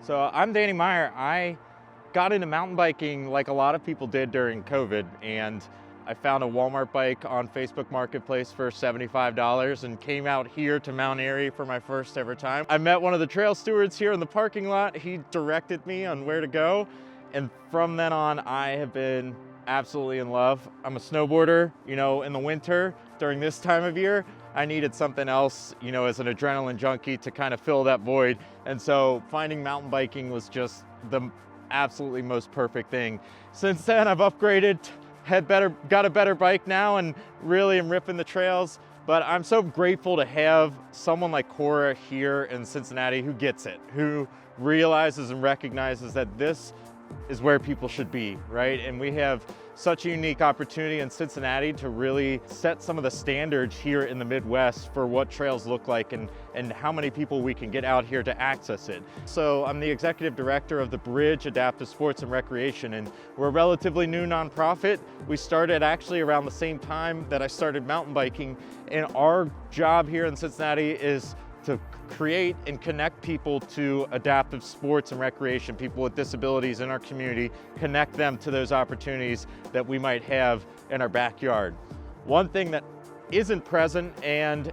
So I'm Danny Meyer. I got into mountain biking like a lot of people did during COVID, and I found a Walmart bike on Facebook Marketplace for $75 and came out here to Mount Airy for my first ever time. I met one of the trail stewards here in the parking lot. He directed me on where to go, and from then on I have been absolutely in love. I'm a snowboarder, in the winter during this time of year. I needed something else, as an adrenaline junkie to kind of fill that void. And so finding mountain biking was just the absolutely most perfect thing. Since then, I've upgraded, got a better bike now, and really am ripping the trails. But I'm so grateful to have someone like CORA here in Cincinnati who gets it, who realizes and recognizes that this is where people should be, right? And we have such a unique opportunity in Cincinnati to really set some of the standards here in the Midwest for what trails look like and how many people we can get out here to access it. So I'm the executive director of the Bridge Adaptive Sports and Recreation, and we're a relatively new nonprofit. We started actually around the same time that I started mountain biking, and our job here in Cincinnati is to create and connect people to adaptive sports and recreation, people with disabilities in our community, connect them to those opportunities that we might have in our backyard. One thing that isn't present and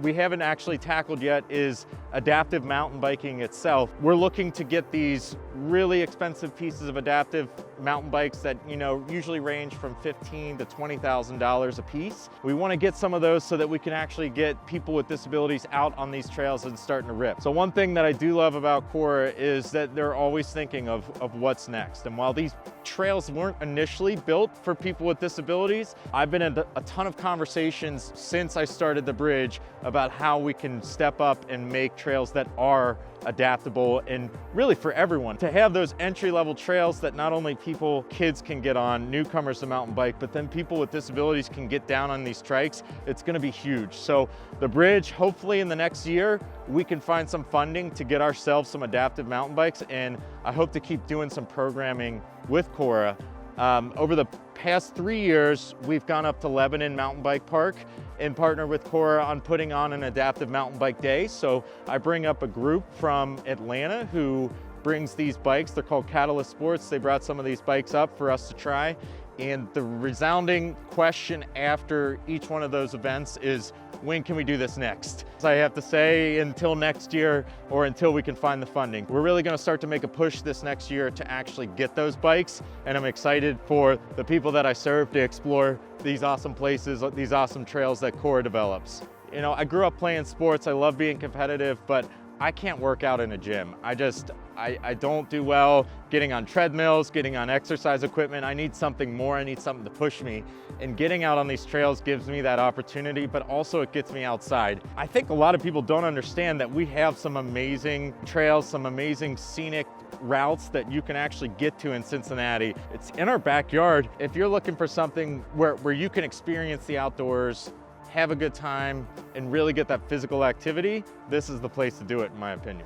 we haven't actually tackled yet is adaptive mountain biking itself. We're looking to get these really expensive pieces of adaptive mountain bikes that usually range from $15,000 to $20,000 a piece. We want to get some of those so that we can actually get people with disabilities out on these trails and starting to rip. So one thing that I do love about CORA is that they're always thinking of what's next. And while these trails weren't initially built for people with disabilities, I've been in a ton of conversations since I started the bridge about how we can step up and make trails that are adaptable and really for everyone. To have those entry-level trails that not only kids can get on, newcomers to mountain bike, but then people with disabilities can get down on these trikes, it's gonna be huge. So the bridge, hopefully in the next year, we can find some funding to get ourselves some adaptive mountain bikes, and I hope to keep doing some programming with CORA. Over the past 3 years, we've gone up to Lebanon Mountain Bike Park and partnered with CORA on putting on an adaptive mountain bike day. So I bring up a group from Atlanta who brings these bikes. They're called Catalyst Sports. They brought some of these bikes up for us to try. And the resounding question after each one of those events is, when can we do this next? So I have to say, until next year or until we can find the funding. We're really gonna start to make a push this next year to actually get those bikes, and I'm excited for the people that I serve to explore these awesome places, these awesome trails that CORA develops. I grew up playing sports. I love being competitive, but I can't work out in a gym. I don't do well getting on treadmills, getting on exercise equipment. I need something more. I need something to push me. And getting out on these trails gives me that opportunity, but also it gets me outside. I think a lot of people don't understand that we have some amazing trails, some amazing scenic routes that you can actually get to in Cincinnati. It's in our backyard. If you're looking for something where you can experience the outdoors, have a good time, and really get that physical activity, this is the place to do it, in my opinion.